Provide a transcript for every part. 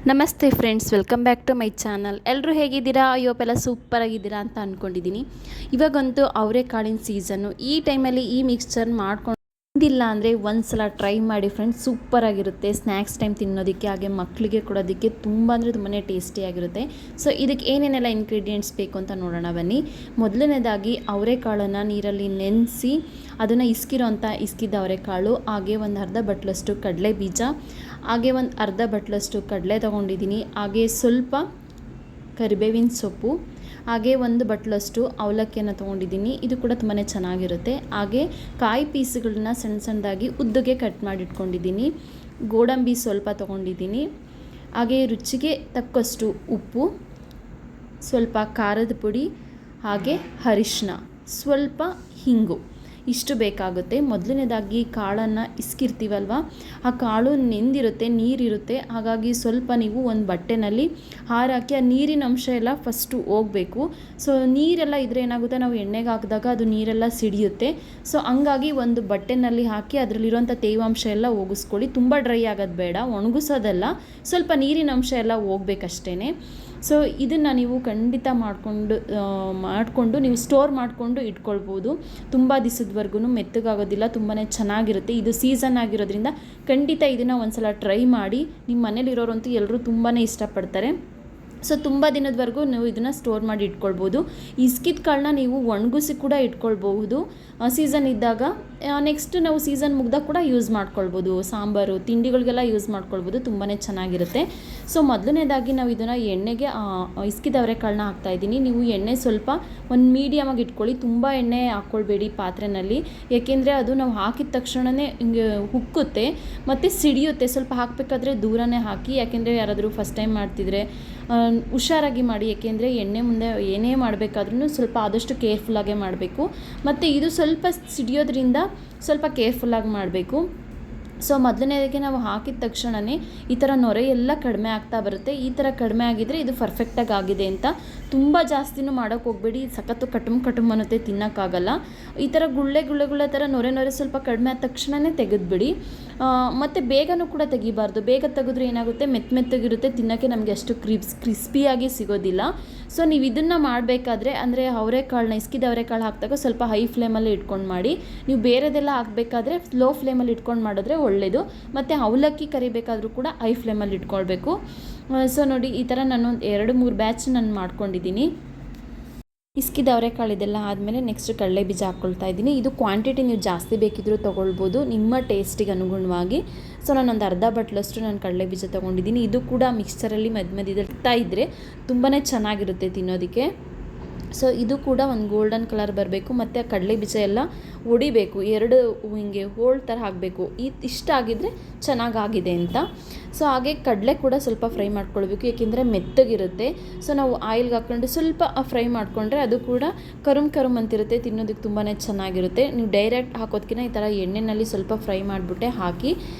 ನಮಸ್ತೆ friends, welcome back to my channel. ಎಲ್ಲರೂ ಹೇಗಿದ್ದೀರಾ? ಅಯ್ಯೋಪೆಲ್ಲ ಸೂಪರ್ ಆಗಿದ್ದೀರಾ ಅಂತ ಅಂದ್ಕೊಂಡಿದ್ದೀನಿ. ಇವಾಗಂತೂ ಅವರೆಕಾಳಿನ ಸೀಸನ್ನು. ಈ ಟೈಮಲ್ಲಿ ಈ ಮಿಕ್ಸ್ಚರ್ ಮಾಡ್ಕೊಂಡು ತಿಂದಿಲ್ಲ ಅಂದರೆ ಒಂದು ಸಲ ಟ್ರೈ ಮಾಡಿ ಫ್ರೆಂಡ್ಸ್, ಸೂಪರಾಗಿರುತ್ತೆ. ಸ್ನ್ಯಾಕ್ಸ್ ಟೈಮ್ ತಿನ್ನೋದಕ್ಕೆ, ಹಾಗೆ ಮಕ್ಕಳಿಗೆ ಕೊಡೋದಕ್ಕೆ ತುಂಬ ಅಂದರೆ ತುಂಬಾ ಟೇಸ್ಟಿಯಾಗಿರುತ್ತೆ. ಸೊ ಇದಕ್ಕೆ ಏನೇನೆಲ್ಲ ಇಂಗ್ರೀಡಿಯೆಂಟ್ಸ್ ಬೇಕು ಅಂತ ನೋಡೋಣ ಬನ್ನಿ. ಮೊದಲನೇದಾಗಿ ಅವರೆಕಾಳನ್ನು ನೀರಲ್ಲಿ ನೆನೆಸಿ ಅದನ್ನು ಇಸ್ಕಿದ್ದ ಅವರೆಕಾಳು, ಹಾಗೆ ಒಂದು ಅರ್ಧ ಬಟ್ಲಷ್ಟು ಕಡಲೆ ಬೀಜ, ಹಾಗೆ ಒಂದು ಅರ್ಧ ಬಟ್ಲಷ್ಟು ಕಡಲೆ ತೊಗೊಂಡಿದ್ದೀನಿ, ಹಾಗೆ ಸ್ವಲ್ಪ ಕರಿಬೇವಿನ ಸೊಪ್ಪು, ಹಾಗೆ ಒಂದು ಬಟ್ಲಷ್ಟು ಅವಲಕ್ಕಿಯನ್ನು ತೊಗೊಂಡಿದ್ದೀನಿ. ಇದು ಕೂಡ ತುಂಬಾ ಚೆನ್ನಾಗಿರುತ್ತೆ. ಹಾಗೆ ಕಾಯಿ ಪೀಸ್ಗಳನ್ನ ಸಣ್ಣ ಸಣ್ಣದಾಗಿ ಉದ್ದಗೆ ಕಟ್ ಮಾಡಿಟ್ಕೊಂಡಿದ್ದೀನಿ. ಗೋಡಂಬಿ ಸ್ವಲ್ಪ ತೊಗೊಂಡಿದ್ದೀನಿ. ಹಾಗೆ ರುಚಿಗೆ ತಕ್ಕಷ್ಟು ಉಪ್ಪು, ಸ್ವಲ್ಪ ಖಾರದ ಪುಡಿ, ಹಾಗೆ ಅರಿಶಿನ, ಸ್ವಲ್ಪ ಹಿಂಗು, ಇಷ್ಟು ಬೇಕಾಗುತ್ತೆ. ಮೊದಲನೇದಾಗಿ ಕಾಳನ್ನು ಇಸ್ಕಿರ್ತೀವಲ್ವ, ಆ ಕಾಳು ನೆಂದಿರುತ್ತೆ, ನೀರಿರುತ್ತೆ. ಹಾಗಾಗಿ ಸ್ವಲ್ಪ ನೀವು ಒಂದು ಬಟ್ಟೆನಲ್ಲಿ ಹಾರಾಕಿ ಆ ನೀರಿನ ಅಂಶ ಎಲ್ಲ ಫಸ್ಟು ಹೋಗಬೇಕು. ಸೊ ನೀರೆಲ್ಲ ಇದ್ರೆ ಏನಾಗುತ್ತೆ, ನಾವು ಎಣ್ಣೆಗೆ ಹಾಕಿದಾಗ ಅದು ನೀರೆಲ್ಲ ಸಿಡಿಯುತ್ತೆ. ಸೊ ಹಂಗಾಗಿ ಒಂದು ಬಟ್ಟೆನಲ್ಲಿ ಹಾಕಿ ಅದರಲ್ಲಿರುವಂಥ ತೇವಾಂಶ ಎಲ್ಲ ಹೋಗಿಸ್ಕೊಳ್ಳಿ. ತುಂಬ ಡ್ರೈ ಆಗೋದು ಬೇಡ, ಒಣಗಿಸೋದಲ್ಲ, ಸ್ವಲ್ಪ ನೀರಿನ ಅಂಶ ಎಲ್ಲ ಹೋಗ್ಬೇಕಷ್ಟೇ. ಸೊ ಇದನ್ನು ನೀವು ಖಂಡಿತ ಮಾಡಿಕೊಂಡು ನೀವು ಸ್ಟೋರ್ ಮಾಡಿಕೊಂಡು ಇಟ್ಕೊಳ್ಬೋದು. ತುಂಬ ದಿವಸದವರೆಗೂ ಮೆತ್ತಗಾಗೋದಿಲ್ಲ, ತುಂಬಾ ಚೆನ್ನಾಗಿರುತ್ತೆ. ಇದು ಸೀಸನ್ ಆಗಿರೋದ್ರಿಂದ ಖಂಡಿತ ಇದನ್ನು ಒಂದು ಸಲ ಟ್ರೈ ಮಾಡಿ. ನಿಮ್ಮ ಮನೇಲಿರೋರಂತೂ ಎಲ್ಲರೂ ತುಂಬಾ ಇಷ್ಟಪಡ್ತಾರೆ. ಸೊ ತುಂಬ ದಿನದವರೆಗೂ ನೀವು ಇದನ್ನು ಸ್ಟೋರ್ ಮಾಡಿ ಇಟ್ಕೊಳ್ಬೋದು. ಇಸ್ಕಿದ ಕಾಳನ್ನ ನೀವು ಒಣಗಿಸಿ ಕೂಡ ಇಟ್ಕೊಳ್ಬಹುದು ಸೀಸನ್ ಇದ್ದಾಗ. ನೆಕ್ಸ್ಟ್ ನಾವು ಸೀಸನ್ ಮುಗ್ದಾಗ ಕೂಡ ಯೂಸ್ ಮಾಡ್ಕೊಳ್ಬೋದು, ಸಾಂಬಾರು ತಿಂಡಿಗಳಿಗೆಲ್ಲ ಯೂಸ್ ಮಾಡ್ಕೊಳ್ಬೋದು, ತುಂಬಾ ಚೆನ್ನಾಗಿರುತ್ತೆ. ಸೊ ಮೊದಲನೇದಾಗಿ ನಾವು ಇದನ್ನು ಎಣ್ಣೆಗೆ ಇಸ್ಕಿದ ಅವರೆಕಾಳನ್ನ ಹಾಕ್ತಾಯಿದ್ದೀನಿ. ನೀವು ಎಣ್ಣೆ ಸ್ವಲ್ಪ ಒಂದು ಮೀಡಿಯಮಾಗಿ ಇಟ್ಕೊಳ್ಳಿ, ತುಂಬ ಎಣ್ಣೆ ಹಾಕ್ಕೊಳ್ಬೇಡಿ ಪಾತ್ರೆಯಲ್ಲಿ, ಏಕೆಂದರೆ ಅದು ನಾವು ಹಾಕಿದ ತಕ್ಷಣವೇ ಹಿಂಗೆ ಉಕ್ಕುತ್ತೆ ಮತ್ತು ಸಿಡಿಯುತ್ತೆ. ಸ್ವಲ್ಪ ಹಾಕಬೇಕಾದ್ರೆ ದೂರನೇ ಹಾಕಿ, ಯಾಕೆಂದರೆ ಯಾರಾದರೂ ಫಸ್ಟ್ ಟೈಮ್ ಮಾಡ್ತಿದ್ರೆ ಹುಷಾರಾಗಿ ಮಾಡಿ. ಏಕೆಂದರೆ ಎಣ್ಣೆ ಮುಂದೆ ಏನೇ ಮಾಡಬೇಕಾದ್ರೂ ಸ್ವಲ್ಪ ಆದಷ್ಟು ಕೇರ್ಫುಲ್ಲಾಗೇ ಮಾಡಬೇಕು. ಮತ್ತು ಇದು ಸ್ವಲ್ಪ ಸಿಡಿಯೋದ್ರಿಂದ ಸ್ವಲ್ಪ ಕೇರ್ಫುಲ್ಲಾಗಿ ಮಾಡಬೇಕು. ಸೊ ಮೊದಲನೇದಾಗಿ ನಾವು ಹಾಕಿದ ತಕ್ಷಣವೇ ಈ ಥರ ನೊರೆ ಎಲ್ಲ ಕಡಿಮೆ ಆಗ್ತಾ ಬರುತ್ತೆ. ಈ ಥರ ಕಡಿಮೆ ಆಗಿದ್ದರೆ ಇದು ಪರ್ಫೆಕ್ಟಾಗಿ ಆಗಿದೆ ಅಂತ. ತುಂಬ ಜಾಸ್ತಿನೂ ಮಾಡೋಕ್ಕೆ ಹೋಗಬೇಡಿ, ಸಖತ್ತು ಕಟುಮ್ ಅನ್ನುತ್ತೆ, ತಿನ್ನೋಕ್ಕಾಗಲ್ಲ. ಈ ಥರ ಗುಳ್ಳೆ ಥರ ನೊರೆ ಸ್ವಲ್ಪ ಕಡಿಮೆ ಆದ ತಕ್ಷಣವೇ ತೆಗೆದುಬಿಡಿ. ಮತ್ತು ಬೇಗನೂ ಕೂಡ ತೆಗಿಬಾರ್ದು. ಬೇಗ ತೆಗೆದ್ರೆ ಏನಾಗುತ್ತೆ, ಮೆತ್ತಗಿರುತ್ತೆ, ತಿನ್ನೋಕ್ಕೆ ನಮಗೆ ಅಷ್ಟು ಕ್ರಿಸ್ಪಿಯಾಗಿ ಸಿಗೋದಿಲ್ಲ. ಸೊ ನೀವು ಇದನ್ನು ಮಾಡಬೇಕಾದ್ರೆ, ಅಂದರೆ ಇಸ್ಕಿದ ಅವರೆಕಾಳು ಹಾಕಿದಾಗ ಸ್ವಲ್ಪ ಹೈ ಫ್ಲೇಮಲ್ಲಿ ಇಟ್ಕೊಂಡು ಮಾಡಿ. ನೀವು ಬೇರೆದೆಲ್ಲ ಹಾಕಬೇಕಾದ್ರೆ ಲೋ ಫ್ಲೇಮಲ್ಲಿ ಇಟ್ಕೊಂಡು ಮಾಡಿದ್ರೆ ಒಳ್ಳೆಯದು. ಮತ್ತು ಅವಲಕ್ಕಿ ಕರಿಬೇಕಾದ್ರೂ ಕೂಡ ಹೈ ಫ್ಲೇಮಲ್ಲಿ ಇಟ್ಕೊಳ್ಬೇಕು. ಸೊ ನೋಡಿ, ಈ ಥರ ನಾನು 2-3 ಬ್ಯಾಚ್ ನಾನು ಮಾಡ್ಕೊಂಡಿದ್ದೀನಿ. ಇಸ್ಕಿದ ಅವರೆಕಾಳು ಇದೆಲ್ಲ ಆದಮೇಲೆ ನೆಕ್ಸ್ಟ್ ಕಡಲೆ ಬೀಜ ಹಾಕ್ಕೊಳ್ತಾ ಇದ್ದೀನಿ. ಇದು ಕ್ವಾಂಟಿಟಿ ನೀವು ಜಾಸ್ತಿ ಬೇಕಿದ್ರೂ ತೊಗೊಳ್ಬೋದು, ನಿಮ್ಮ ಟೇಸ್ಟಿಗೆ ಅನುಗುಣವಾಗಿ. ಸೊ ನಾನೊಂದು ಅರ್ಧ ಬಟ್ಲಷ್ಟು ನಾನು ಕಡಲೆ ಬೀಜ ತೊಗೊಂಡಿದ್ದೀನಿ. ಇದು ಕೂಡ ಮಿಕ್ಸ್ಚರಲ್ಲಿ ಮಧ್ಯದಲ್ಲಿ ಇದ್ದರೆ ತುಂಬಾ ಚೆನ್ನಾಗಿರುತ್ತೆ ತಿನ್ನೋದಕ್ಕೆ. ಸೊ ಇದು ಕೂಡ ಒಂದು ಗೋಲ್ಡನ್ ಕಲರ್ ಬರಬೇಕು, ಮತ್ತು ಕಡಲೆ ಬೀಜ ಎಲ್ಲ ಹೊಡಿಬೇಕು, 2 ಹಿಂಗೆ ಹೋಳ್ ಥರ ಹಾಕಬೇಕು. ಇಷ್ಟ ಆಗಿದ್ದರೆ ಚೆನ್ನಾಗಾಗಿದೆ ಅಂತ. ಸೊ ಹಾಗೆ ಕಡಲೆ ಕೂಡ ಸ್ವಲ್ಪ ಫ್ರೈ ಮಾಡ್ಕೊಳ್ಬೇಕು, ಏಕೆಂದರೆ ಮೆತ್ತಗಿರುತ್ತೆ. ಸೊ ನಾವು ಆಯಿಲ್ಗೆ ಹಾಕ್ಕೊಂಡು ಸ್ವಲ್ಪ ಫ್ರೈ ಮಾಡಿಕೊಂಡ್ರೆ ಅದು ಕೂಡ ಕರುಮ್ ಅಂತಿರುತ್ತೆ, ತಿನ್ನೋದಕ್ಕೆ ತುಂಬಾ ಚೆನ್ನಾಗಿರುತ್ತೆ. ನೀವು ಡೈರೆಕ್ಟ್ ಹಾಕೋದಕ್ಕಿಂತ ಈ ಥರ ಎಣ್ಣೆಯಲ್ಲಿ ಸ್ವಲ್ಪ ಫ್ರೈ ಮಾಡಿಬಿಟ್ಟೆ ಹಾಕಿ,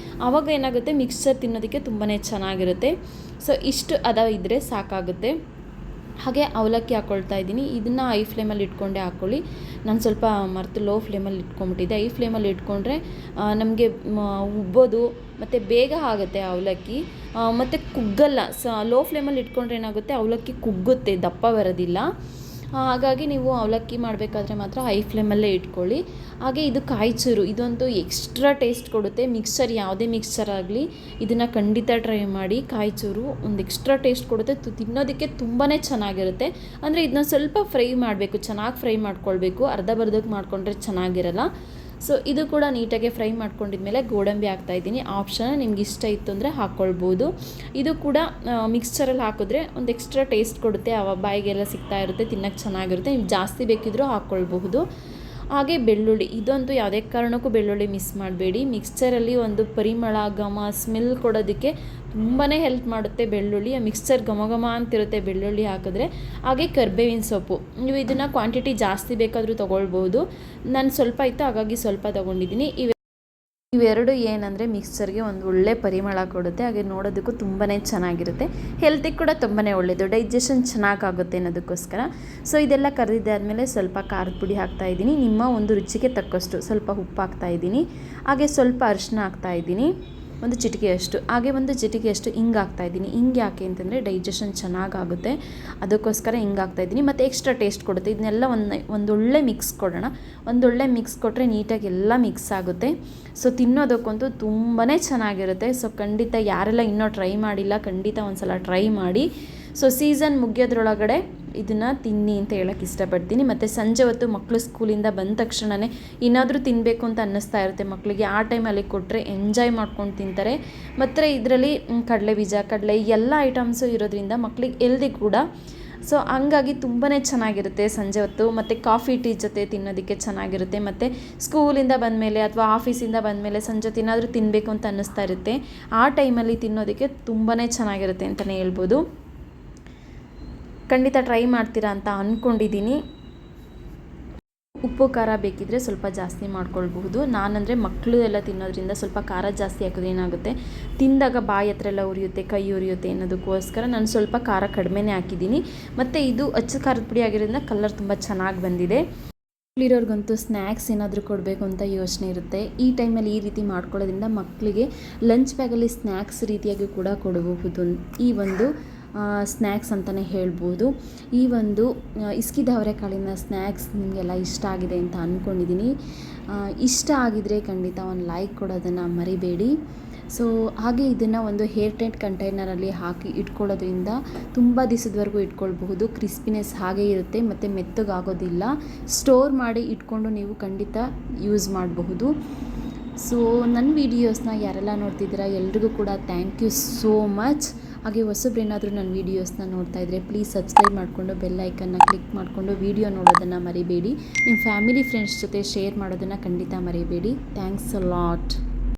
ಆವಾಗ ಏನಾಗುತ್ತೆ, ಮಿಕ್ಸ್ಚರ್ ತಿನ್ನೋದಕ್ಕೆ ತುಂಬಾ ಚೆನ್ನಾಗಿರುತ್ತೆ. ಸೊ ಇಷ್ಟು ಇದ್ದರೆ ಸಾಕಾಗುತ್ತೆ. ಹಾಗೆ ಅವಲಕ್ಕಿ ಹಾಕ್ಕೊಳ್ತಾ ಇದ್ದೀನಿ. ಇದನ್ನು ಹೈ ಫ್ಲೇಮಲ್ಲಿ ಇಟ್ಕೊಂಡೇ ಹಾಕ್ಕೊಳ್ಳಿ. ನಾನು ಸ್ವಲ್ಪ ಮರೆತು ಲೋ ಫ್ಲೇಮಲ್ಲಿ ಇಟ್ಕೊಂಡ್ಬಿಟ್ಟಿದ್ದೆ. ಹೈ ಫ್ಲೇಮಲ್ಲಿ ಇಟ್ಕೊಂಡ್ರೆ ನಮಗೆ ಉಬ್ಬೋದು ಮತ್ತು ಬೇಗ ಆಗುತ್ತೆ ಅವಲಕ್ಕಿ, ಮತ್ತು ಕುಗ್ಗಲ್ಲ. ಲೋ ಫ್ಲೇಮಲ್ಲಿ ಇಟ್ಕೊಂಡ್ರೆ ಏನಾಗುತ್ತೆ, ಅವಲಕ್ಕಿ ಕುಗ್ಗುತ್ತೆ, ದಪ್ಪ ಬರೋದಿಲ್ಲ. ಹಾಗಾಗಿ ನೀವು ಅವಲಕ್ಕಿ ಮಾಡಬೇಕಾದ್ರೆ ಮಾತ್ರ ಹೈ ಫ್ಲೇಮಲ್ಲೇ ಇಟ್ಕೊಳ್ಳಿ. ಹಾಗೆ ಇದು ಕಾಯಿಚೂರು, ಇದಂತೂ ಎಕ್ಸ್ಟ್ರಾ ಟೇಸ್ಟ್ ಕೊಡುತ್ತೆ. ಮಿಕ್ಸ್ಚರ್ ಯಾವುದೇ ಮಿಕ್ಸ್ಚರ್ ಆಗಲಿ ಇದನ್ನು ಖಂಡಿತ ಟ್ರೈ ಮಾಡಿ. ಕಾಯಿಚೂರು ಒಂದು ಎಕ್ಸ್ಟ್ರಾ ಟೇಸ್ಟ್ ಕೊಡುತ್ತೆ, ತಿನ್ನೋದಕ್ಕೆ ತುಂಬಾ ಚೆನ್ನಾಗಿರುತ್ತೆ. ಅಂದರೆ ಇದನ್ನ ಸ್ವಲ್ಪ ಫ್ರೈ ಮಾಡಬೇಕು, ಚೆನ್ನಾಗಿ ಫ್ರೈ ಮಾಡ್ಕೊಳ್ಬೇಕು, ಅರ್ಧಕ್ಕೆ ಮಾಡಿಕೊಂಡ್ರೆ ಚೆನ್ನಾಗಿರಲ್ಲ. ಸೊ ಇದು ಕೂಡ ನೀಟಾಗಿ ಫ್ರೈ ಮಾಡ್ಕೊಂಡಿದ್ಮೇಲೆ ಗೋಡಂಬಿ ಹಾಕ್ತಾಯಿದ್ದೀನಿ. ಆಪ್ಷನ್, ನಿಮ್ಗೆ ಇಷ್ಟ ಇತ್ತು ಅಂದರೆ ಹಾಕ್ಕೊಳ್ಬೋದು. ಇದು ಕೂಡ ಮಿಕ್ಸ್ಚರಲ್ಲಿ ಹಾಕಿದ್ರೆ ಒಂದು ಎಕ್ಸ್ಟ್ರಾ ಟೇಸ್ಟ್ ಕೊಡುತ್ತೆ, ಬಾಯಿಗೆಲ್ಲ ಸಿಗ್ತಾ ಇರುತ್ತೆ, ತಿನ್ನೋಕ್ಕೆ ಚೆನ್ನಾಗಿರುತ್ತೆ. ನೀವು ಜಾಸ್ತಿ ಬೇಕಿದ್ರೂ ಹಾಕ್ಕೊಳ್ಬಹುದು. ಹಾಗೆ ಬೆಳ್ಳುಳ್ಳಿ, ಇದಂತೂ ಯಾವುದೇ ಕಾರಣಕ್ಕೂ ಬೆಳ್ಳುಳ್ಳಿ ಮಿಸ್ ಮಾಡಬೇಡಿ. ಮಿಕ್ಸ್ಚರಲ್ಲಿ ಒಂದು ಪರಿಮಳ, ಘಮ, ಸ್ಮೆಲ್ ಕೊಡೋದಕ್ಕೆ ತುಂಬಾ ಹೆಲ್ಪ್ ಮಾಡುತ್ತೆ ಬೆಳ್ಳುಳ್ಳಿ. ಆ ಮಿಕ್ಸ್ಚರ್ ಘಮ ಅಂತಿರುತ್ತೆ ಬೆಳ್ಳುಳ್ಳಿ ಹಾಕಿದ್ರೆ. ಹಾಗೆ ಕರಿಬೇವಿನ ಸೊಪ್ಪು, ನೀವು ಇದನ್ನು ಕ್ವಾಂಟಿಟಿ ಜಾಸ್ತಿ ಬೇಕಾದರೂ ತೊಗೊಳ್ಬೋದು. ನಾನು ಸ್ವಲ್ಪ ಇತ್ತು, ಹಾಗಾಗಿ ಸ್ವಲ್ಪ ತೊಗೊಂಡಿದ್ದೀನಿ. ಇವೆರಡು ಏನಂದರೆ ಮಿಕ್ಸ್ಚರ್ಗೆ ಒಂದು ಒಳ್ಳೆ ಪರಿಮಳ ಕೊಡುತ್ತೆ, ಹಾಗೆ ನೋಡೋದಕ್ಕೂ ತುಂಬಾ ಚೆನ್ನಾಗಿರುತ್ತೆ. ಹೆಲ್ತಿಗೆ ಕೂಡ ತುಂಬಾ ಒಳ್ಳೆಯದು, ಡೈಜೆಷನ್ ಚೆನ್ನಾಗಾಗುತ್ತೆ ಅನ್ನೋದಕ್ಕೋಸ್ಕರ. ಸೊ ಇದೆಲ್ಲ ಕರೆದಿದ್ದಾದಮೇಲೆ ಸ್ವಲ್ಪ ಖಾರದ ಪುಡಿ ಹಾಕ್ತಾಯಿದ್ದೀನಿ. ನಿಮ್ಮ ಒಂದು ರುಚಿಗೆ ತಕ್ಕಷ್ಟು ಸ್ವಲ್ಪ ಉಪ್ಪು ಹಾಕ್ತಾಯಿದ್ದೀನಿ. ಹಾಗೆ ಸ್ವಲ್ಪ ಅರಿಶಿನ ಹಾಕ್ತಾಯಿದ್ದೀನಿ. ಒಂದು ಚಿಟಿಕೆಯಷ್ಟು, ಹಾಗೆ ಒಂದು ಚಿಟಿಕೆಯಷ್ಟು ಹಿಂಗೆ ಹಾಕ್ತಾಯಿದ್ದೀನಿ. ಹಿಂಗೆ ಯಾಕೆ ಅಂತಂದರೆ ಡೈಜೆಷನ್ ಚೆನ್ನಾಗಾಗುತ್ತೆ, ಅದಕ್ಕೋಸ್ಕರ ಹಿಂಗೆ ಹಾಕ್ತಾಯಿದ್ದೀನಿ. ಮತ್ತು ಎಕ್ಸ್ಟ್ರಾ ಟೇಸ್ಟ್ ಕೊಡುತ್ತೆ. ಇದನ್ನೆಲ್ಲ ಒಂದೊಳ್ಳೆ ಮಿಕ್ಸ್ ಕೊಡೋಣ. ಒಂದೊಳ್ಳೆ ಮಿಕ್ಸ್ ಕೊಟ್ಟರೆ ನೀಟಾಗಿ ಎಲ್ಲ ಮಿಕ್ಸ್ ಆಗುತ್ತೆ. ಸೊ ತಿನ್ನೋದಕ್ಕಂತೂ ತುಂಬಾ ಚೆನ್ನಾಗಿರುತ್ತೆ. ಸೊ ಖಂಡಿತ ಯಾರೆಲ್ಲ ಇನ್ನೂ ಟ್ರೈ ಮಾಡಿಲ್ಲ, ಖಂಡಿತ ಒಂದು ಸಲ ಟ್ರೈ ಮಾಡಿ. ಸೊ ಸೀಸನ್ ಮುಗಿಯೋದ್ರೊಳಗಡೆ ಇದನ್ನು ತಿನ್ನಿ ಅಂತ ಹೇಳೋಕ್ಕೆ ಇಷ್ಟಪಡ್ತೀನಿ. ಮತ್ತು ಸಂಜೆ ಹೊತ್ತು ಮಕ್ಕಳು ಸ್ಕೂಲಿಂದ ಬಂದ ತಕ್ಷಣವೇ ಏನಾದರೂ ತಿನ್ನಬೇಕು ಅಂತ ಅನ್ನಿಸ್ತಾ ಇರುತ್ತೆ ಮಕ್ಕಳಿಗೆ. ಆ ಟೈಮಲ್ಲಿ ಕೊಟ್ಟರೆ ಎಂಜಾಯ್ ಮಾಡ್ಕೊಂಡು ತಿಂತಾರೆ. ಮತ್ತು ಇದರಲ್ಲಿ ಕಡಲೆ ಬೀಜ, ಕಡಲೆ ಎಲ್ಲ ಐಟಮ್ಸು ಇರೋದ್ರಿಂದ ಮಕ್ಕಳಿಗೆ ಹೆಲ್ದಿ ಕೂಡ. ಸೊ ಹಂಗಾಗಿ ತುಂಬಾ ಚೆನ್ನಾಗಿರುತ್ತೆ ಸಂಜೆ ಹೊತ್ತು. ಮತ್ತು ಕಾಫಿ ಟೀ ಜೊತೆ ತಿನ್ನೋದಕ್ಕೆ ಚೆನ್ನಾಗಿರುತ್ತೆ. ಮತ್ತು ಸ್ಕೂಲಿಂದ ಬಂದಮೇಲೆ ಅಥವಾ ಆಫೀಸಿಂದ ಬಂದಮೇಲೆ ಸಂಜೆ ಹೊತ್ತು ಏನಾದರೂ ತಿನ್ನಬೇಕು ಅಂತ ಅನ್ನಿಸ್ತಾ ಇರುತ್ತೆ. ಆ ಟೈಮಲ್ಲಿ ತಿನ್ನೋದಕ್ಕೆ ತುಂಬಾ ಚೆನ್ನಾಗಿರುತ್ತೆ ಅಂತಲೇ ಹೇಳ್ಬೋದು. ಖಂಡಿತ ಟ್ರೈ ಮಾಡ್ತೀರಾ ಅಂತ ಅಂದ್ಕೊಂಡಿದ್ದೀನಿ. ಉಪ್ಪು ಖಾರ ಬೇಕಿದ್ದರೆ ಸ್ವಲ್ಪ ಜಾಸ್ತಿ ಮಾಡ್ಕೊಳ್ಬಹುದು. ನಾನಂದರೆ ಮಕ್ಕಳು ಎಲ್ಲ ತಿನ್ನೋದ್ರಿಂದ ಸ್ವಲ್ಪ ಖಾರ ಜಾಸ್ತಿ ಹಾಕಿದ್ರೆ ಏನಾಗುತ್ತೆ, ತಿಂದಾಗ ಬಾಯಿ ಹತ್ರ ಎಲ್ಲ ಉರಿಯುತ್ತೆ, ಕೈ ಉರಿಯುತ್ತೆ ಅನ್ನೋದಕ್ಕೋಸ್ಕರ ನಾನು ಸ್ವಲ್ಪ ಖಾರ ಕಡಿಮೆನೇ ಹಾಕಿದ್ದೀನಿ. ಮತ್ತು ಇದು ಅಚ್ಚ ಖಾರದ ಪುಡಿ ಆಗಿರೋದ್ರಿಂದ ಕಲರ್ ತುಂಬ ಚೆನ್ನಾಗಿ ಬಂದಿದೆ. ಮಕ್ಕಳಿರೋರ್ಗಂತೂ ಸ್ನ್ಯಾಕ್ಸ್ ಏನಾದರೂ ಕೊಡಬೇಕು ಅಂತ ಯೋಚನೆ ಇರುತ್ತೆ. ಈ ಟೈಮಲ್ಲಿ ಈ ರೀತಿ ಮಾಡ್ಕೊಳ್ಳೋದ್ರಿಂದ ಮಕ್ಕಳಿಗೆ ಲಂಚ್ ಬ್ಯಾಗಲ್ಲಿ ಸ್ನ್ಯಾಕ್ಸ್ ರೀತಿಯಾಗಿ ಕೂಡ ಕೊಡಬಹುದು. ಈ ಒಂದು ಸ್ನ್ಯಾಕ್ಸ್ ಅಂತಲೇ ಹೇಳ್ಬೋದು. ಈ ಒಂದು ಇಸ್ಕಿದ ಅವರೆಕಾಳಿನ ಸ್ನ್ಯಾಕ್ಸ್ ನಿಮಗೆಲ್ಲ ಇಷ್ಟ ಆಗಿದೆ ಅಂತ ಅಂದ್ಕೊಂಡಿದ್ದೀನಿ. ಇಷ್ಟ ಆಗಿದರೆ ಖಂಡಿತ ಒಂದು ಲೈಕ್ ಕೊಡೋದನ್ನು ಮರಿಬೇಡಿ. ಸೊ ಹಾಗೆ ಇದನ್ನು ಒಂದು ಏರ್ ಟೈಟ್ ಕಂಟೈನರಲ್ಲಿ ಹಾಕಿ ಇಟ್ಕೊಳ್ಳೋದ್ರಿಂದ ತುಂಬ ದಿವಸದವರೆಗೂ ಇಟ್ಕೊಳ್ಬಹುದು. ಕ್ರಿಸ್ಪಿನೆಸ್ ಹಾಗೆ ಇರುತ್ತೆ ಮತ್ತು ಮೆತ್ತಗಾಗೋದಿಲ್ಲ. ಸ್ಟೋರ್ ಮಾಡಿ ಇಟ್ಕೊಂಡು ನೀವು ಖಂಡಿತ ಯೂಸ್ ಮಾಡಬಹುದು. ಸೊ ನನ್ನ ವೀಡಿಯೋಸ್ನ ಯಾರೆಲ್ಲ ನೋಡ್ತಿದ್ದೀರಾ ಎಲ್ರಿಗೂ ಕೂಡ ಥ್ಯಾಂಕ್ ಯು ಸೋ ಮಚ್. ಹಾಗೆ ಹೊಸಬ್ರೇನಾದರೂ ನನ್ನ ವೀಡಿಯೋಸ್ನ ನೋಡ್ತಾ ಇದ್ದರೆ ಪ್ಲೀಸ್ ಸಬ್ಸ್ಕ್ರೈಬ್ ಮಾಡಿಕೊಂಡು ಬೆಲ್ ಐಕನ್ನ ಕ್ಲಿಕ್ ಮಾಡಿಕೊಂಡು ವೀಡಿಯೋ ನೋಡೋದನ್ನು ಮರಿಬೇಡಿ. ನಿಮ್ಮ ಫ್ಯಾಮಿಲಿ ಫ್ರೆಂಡ್ಸ್ ಜೊತೆ ಶೇರ್ ಮಾಡೋದನ್ನು ಖಂಡಿತ ಮರಿಬೇಡಿ. Thanks a lot.